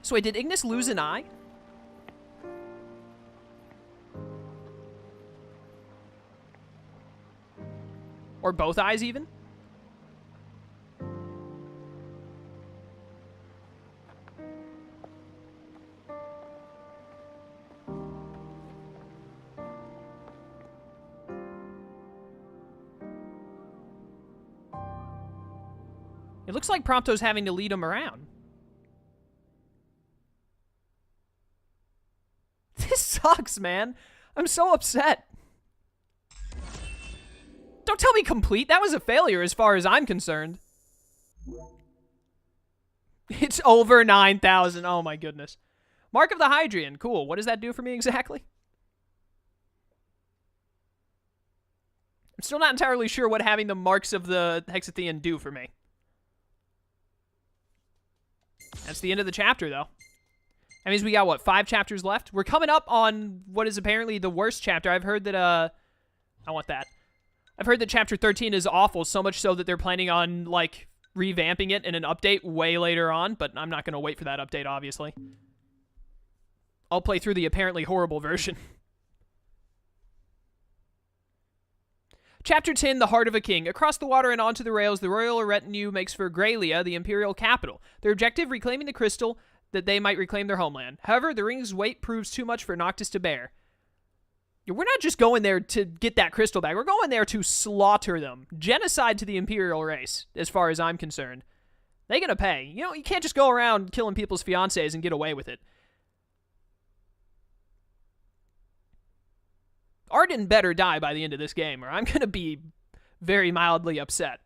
So wait, did Ignis lose an eye? Or both eyes, even? It looks like Prompto's having to lead him around. This sucks, man. I'm so upset. Don't tell me complete. That was a failure as far as I'm concerned. It's over 9,000. Oh my goodness. Mark of the Hydrian. Cool. What does that do for me exactly? I'm still not entirely sure what having the marks of the Hexathean do for me. That's the end of the chapter, though. That means we got, what, 5 chapters left? We're coming up on what is apparently the worst chapter. I've heard that, I want that. I've heard that chapter 13 is awful, so much so that they're planning on, like, revamping it in an update way later on, but I'm not going to wait for that update, obviously. I'll play through the apparently horrible version. Chapter 10, The Heart of a King. Across the water and onto the rails, the royal retinue makes for Graelia, the imperial capital. Their objective, reclaiming the crystal, that they might reclaim their homeland. However, the ring's weight proves too much for Noctis to bear. We're not just going there to get that crystal back. We're going there to slaughter them. Genocide to the imperial race, as far as I'm concerned. They're gonna pay. You know, you can't just go around killing people's fiancés and get away with it. Arden better die by the end of this game, or I'm going to be very mildly upset.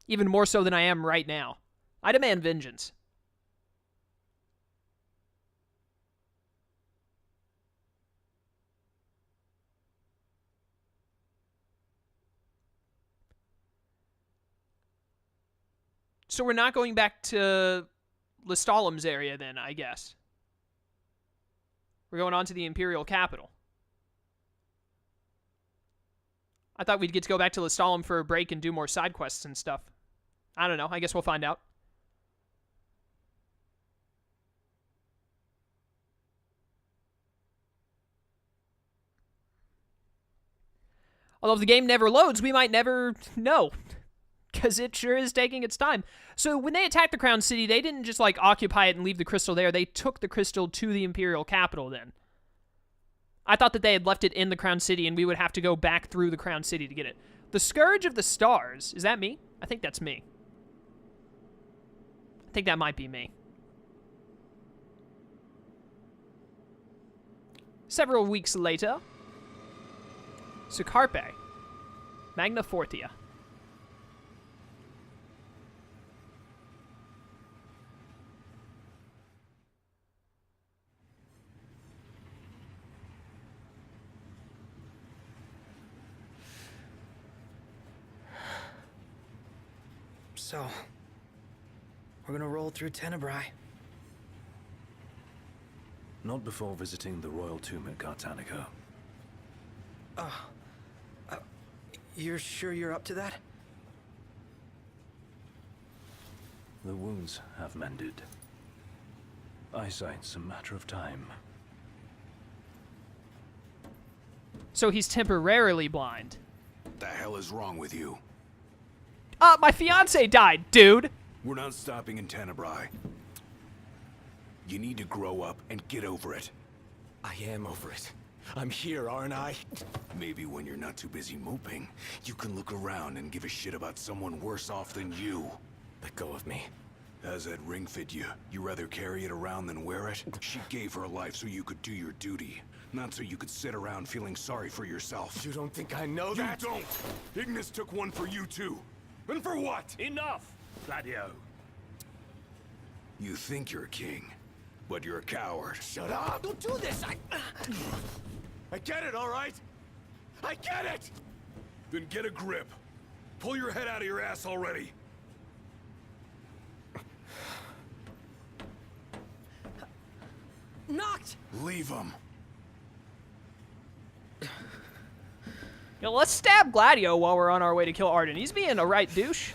Even more so than I am right now. I demand vengeance. So we're not going back to Lestalem's area then, I guess. We're going on to the Imperial capital. I thought we'd get to go back to Lestalem for a break and do more side quests and stuff. I don't know. I guess we'll find out. Although if the game never loads, we might never know. Because it sure is taking its time. So when they attacked the Crown City, they didn't just, like, occupy it and leave the crystal there. They took the crystal to the Imperial capital then. I thought that they had left it in the Crown City and we would have to go back through the Crown City to get it. The Scourge of the Stars. Is that me? I think that's me. I think that might be me. Several weeks later. Sucarpe. Magna Fortia. So, we're gonna roll through Tenebrae. Not before visiting the royal tomb at Gartanico. You're sure you're up to that? The wounds have mended. Eyesight's a matter of time. So he's temporarily blind. What the hell is wrong with you? My fiance died, dude. We're not stopping in Tenebrae. You need to grow up and get over it. I am over it. I'm here, aren't I? Maybe when you're not too busy moping, you can look around and give a shit about someone worse off than you. Let go of me. How's that ring fit you? You rather carry it around than wear it? She gave her life so you could do your duty, not so you could sit around feeling sorry for yourself. You don't think I know that? You don't! Ignis took one for you too. And for what? Enough, Gladio. You think you're a king, but you're a coward. Shut up! Don't do this! I get it, all right? I get it! Then get a grip. Pull your head out of your ass already. Knocked! Leave him. You know, let's stab Gladio while we're on our way to kill Arden. He's being a right douche.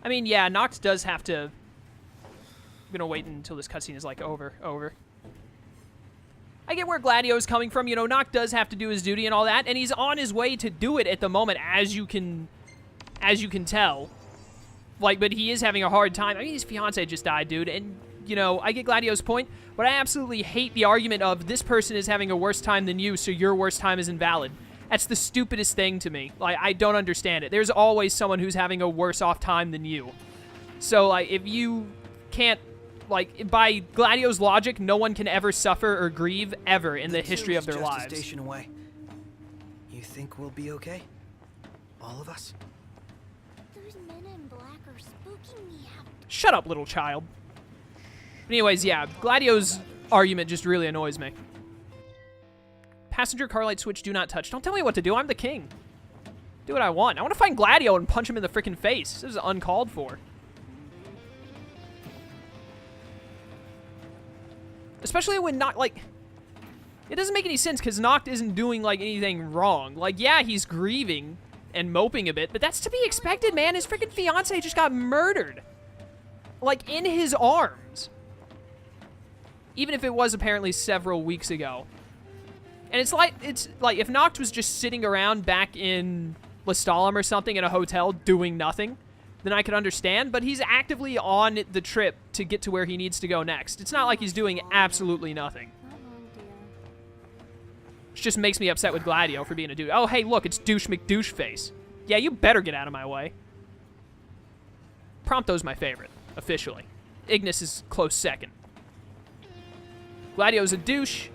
I mean, yeah, Noct does have to... I'm gonna wait until this cutscene is, like, over. I get where Gladio's coming from. You know, Noct does have to do his duty and all that, and he's on his way to do it at the moment, as you can tell. Like, but he is having a hard time. I mean, his fiancé just died, dude, and, you know, I get Gladio's point, but I absolutely hate the argument of this person is having a worse time than you, so your worst time is invalid. That's the stupidest thing to me. Like, I don't understand it. There's always someone who's having a worse off time than you. So, like, if you can't, like, by Gladio's logic, no one can ever suffer or grieve ever in the history of their Just a lives. station away. You think we'll be okay? All of us? Those men in black are spooking me out. Shut up, little child. But anyways, yeah, Gladio's argument just really annoys me. Passenger car light switch, do not touch. Don't tell me what to do. I'm the king. Do what I want. I want to find Gladio and punch him in the freaking face. This is uncalled for. Especially when Noct, like... It doesn't make any sense because Noct isn't doing, like, anything wrong. Like, yeah, he's grieving and moping a bit, but that's to be expected, man. His freaking fiancé just got murdered. Like, in his arms. Even if it was apparently several weeks ago. And it's like if Noct was just sitting around back in Lestalem or something in a hotel doing nothing, then I could understand, but he's actively on the trip to get to where he needs to go next. It's not like he's doing absolutely nothing. Which just makes me upset with Gladio for being a dude. Oh, hey, look, it's Douche McDoucheface. Yeah, you better get out of my way. Prompto's my favorite, officially. Ignis is close second. Gladio's a douche.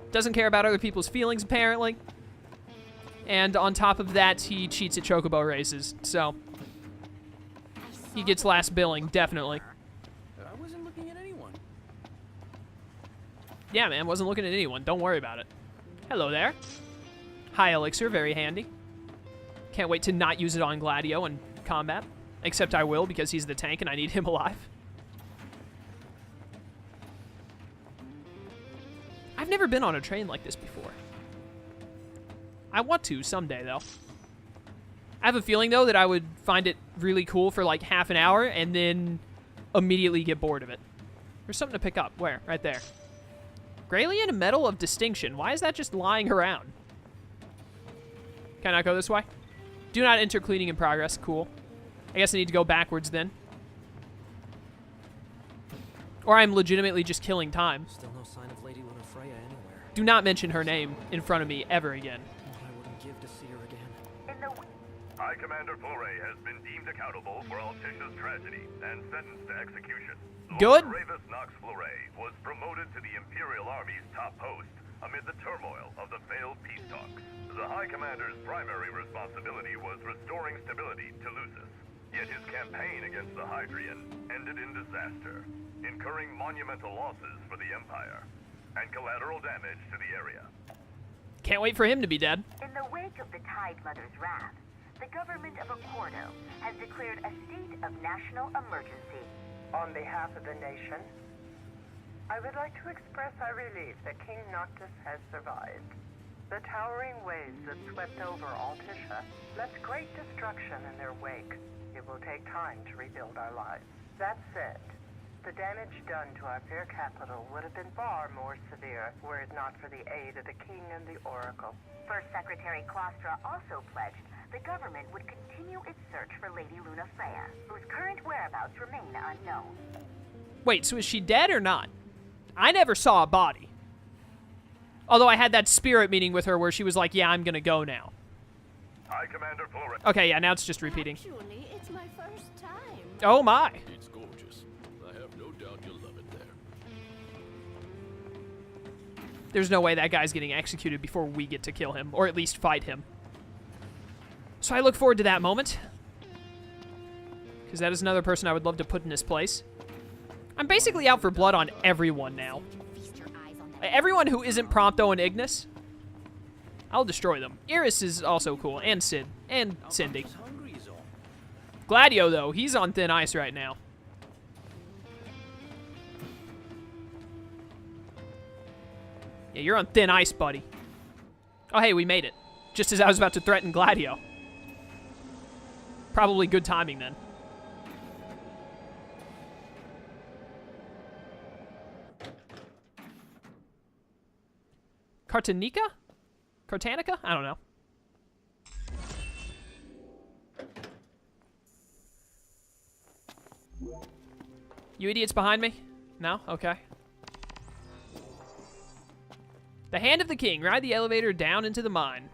Doesn't care about other people's feelings, apparently. And on top of that, he cheats at chocobo races, so... He gets last billing, definitely. I wasn't looking at anyone. Yeah, man, wasn't looking at anyone. Don't worry about it. Hello there. High elixir, very handy. Can't wait to not use it on Gladio in combat. Except I will, because he's the tank and I need him alive. I've never been on a train like this before. I want to someday, though. I have a feeling, though, that I would find it really cool for like half an hour and then immediately get bored of it. There's something to pick up. Where? Right there. Graelian Medal of Distinction. Why is that just lying around? Can I not go this way? Do not enter cleaning in progress. Cool. I guess I need to go backwards then. Or I'm legitimately just killing time. Still no sign of Lady Lunafreya anywhere. Do not mention her name in front of me ever again. What I wouldn't give to see her again. High Commander Flore has been deemed accountable for Altisha's tragedy and sentenced to execution. Good. Lord Ravus Nox Flore was promoted to the Imperial Army's top post amid the turmoil of the failed peace talks. The High Commander's primary responsibility was restoring stability to Lucis. Yet his campaign against the Hydrian ended in disaster, incurring monumental losses for the Empire and collateral damage to the area. Can't wait for him to be dead. In the wake of the Tide Mother's wrath, the government of Accordo has declared a state of national emergency. On behalf of the nation, I would like to express our relief that King Noctis has survived. The towering waves that swept over Altisha left great destruction in their wake. It will take time to rebuild our lives. That said, the damage done to our fair capital would have been far more severe were it not for the aid of the King and the Oracle. First Secretary Claustra also pledged the government would continue its search for Lady Lunafreya, whose current whereabouts remain unknown. Wait, so is she dead or not? I never saw a body. Although I had that spirit meeting with her where she was like, yeah, I'm gonna go now. High Commander Flore. Okay, yeah, now it's just repeating. Actually, it's my first time. Oh my. It's gorgeous. I have no doubt you'll love it there. There's no way that guy's getting executed before we get to kill him, or at least fight him. So I look forward to that moment. Because that is another person I would love to put in his place. I'm basically out for blood on everyone now. Everyone who isn't Prompto and Ignis, I'll destroy them. Iris is also cool, and Cid, and Cindy. Gladio, though, he's on thin ice right now. Yeah, you're on thin ice, buddy. Oh, hey, we made it. Just as I was about to threaten Gladio. Probably good timing, then. Cartanica? Cartanica? I don't know. You idiots behind me? No? Okay. The Hand of the King. Ride the elevator down into the mine.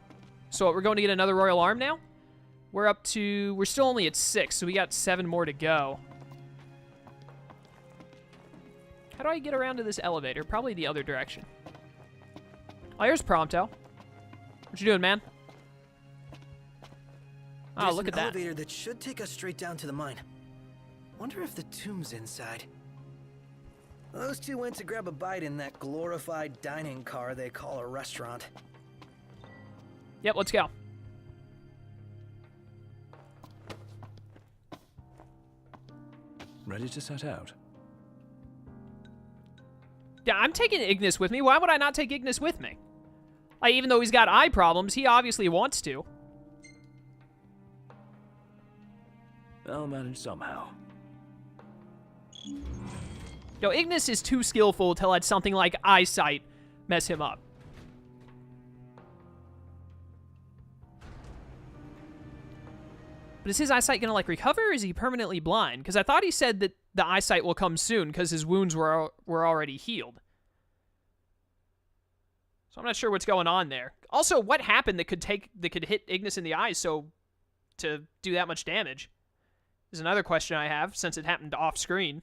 So we're going to get another Royal Arm now? We're up to... We're still only at 6, so we got 7 more to go. How do I get around to this elevator? Probably the other direction. Oh, here's Prompto. What you doing, man? Oh, There's look at an that. elevator that should take us straight down to the mine. Wonder if the tomb's inside. Those two went to grab a bite in that glorified dining car they call a restaurant. Yep, let's go. Ready to set out? Yeah, I'm taking Ignis with me. Why would I not take Ignis with me? Like, even though he's got eye problems, he obviously wants to. I'll manage somehow. Yo, Ignis is too skillful to let something like eyesight mess him up. But is his eyesight gonna, like, recover, or is he permanently blind? Because I thought he said that the eyesight will come soon because his wounds were already healed. So I'm not sure what's going on there. Also, what happened that could hit Ignis in the eyes to do that much damage? Is another question I have, since it happened off screen.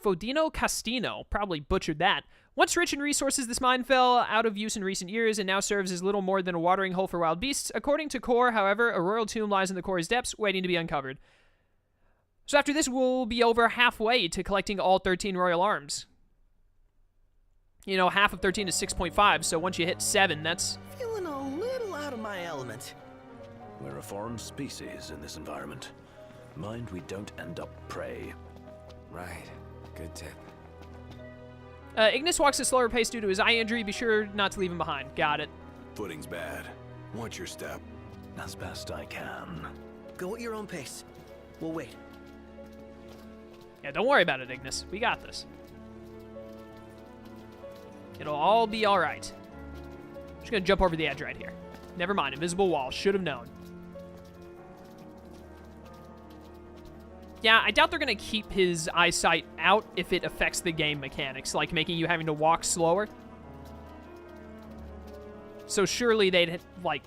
Fodino Castino, probably butchered that. Once rich in resources, this mine fell out of use in recent years and now serves as little more than a watering hole for wild beasts. According to Core, however, a royal tomb lies in the core's depths, waiting to be uncovered. So after this, we'll be over halfway to collecting all 13 royal arms. You know, half of 13 is 6.5, so once you hit 7, that's... Feeling a little out of my element. We're a foreign species in this environment. Mind we don't end up prey. Right. Good tip. Ignis walks at a slower pace due to his eye injury. Be sure not to leave him behind. Got it. Footing's bad. Watch your step. As best I can. Go at your own pace. We'll wait. Yeah, don't worry about it, Ignis. We got this. It'll all be all right. Just gonna jump over the edge right here. Never mind. Invisible wall. Should have known. Yeah, I doubt they're going to keep his eyesight out if it affects the game mechanics, like making you having to walk slower. So surely they'd, like...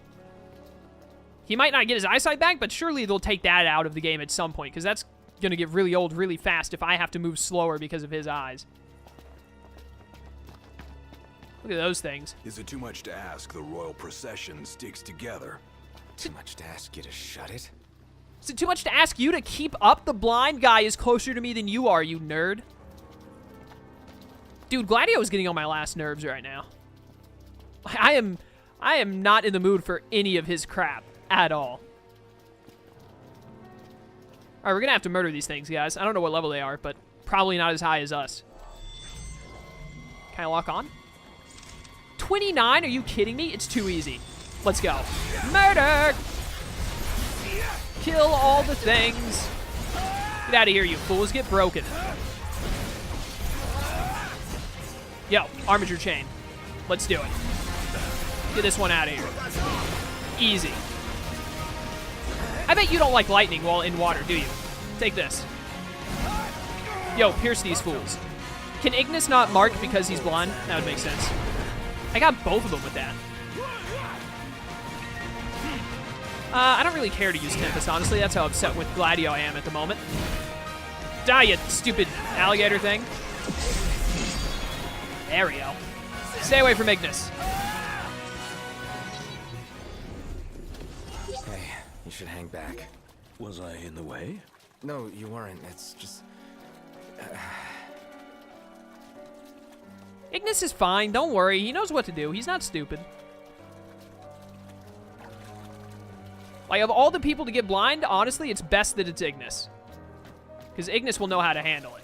He might not get his eyesight back, but surely they'll take that out of the game at some point, because that's going to get really old really fast if I have to move slower because of his eyes. Look at those things. Is it too much to ask the royal procession sticks together? Too much to ask you to shut it? Is it too much to ask you to keep up? The blind guy is closer to me than you are, you nerd. Dude, Gladio is getting on my last nerves right now. I am not in the mood for any of his crap at all. Alright, we're gonna have to murder these things, guys. I don't know what level they are, but probably not as high as us. Can I lock on? 29? Are you kidding me? It's too easy. Let's go. Murder! Kill all the things. Get out of here, you fools. Get broken. Yo, armature chain. Let's do it. Get this one out of here. Easy. I bet you don't like lightning while in water, do you? Take this. Yo, pierce these fools. Can Ignis not mark because he's blind? That would make sense. I got both of them with that. I don't really care to use Tempest, honestly. That's how upset with Gladio I am at the moment. Die, you stupid alligator thing. There we go. Stay away from Ignis. Hey, you should hang back. Was I in the way? No, you weren't. It's just... Ignis is fine. Don't worry. He knows what to do. He's not stupid. Like, of all the people to get blind, honestly, it's best that it's Ignis. Because Ignis will know how to handle it.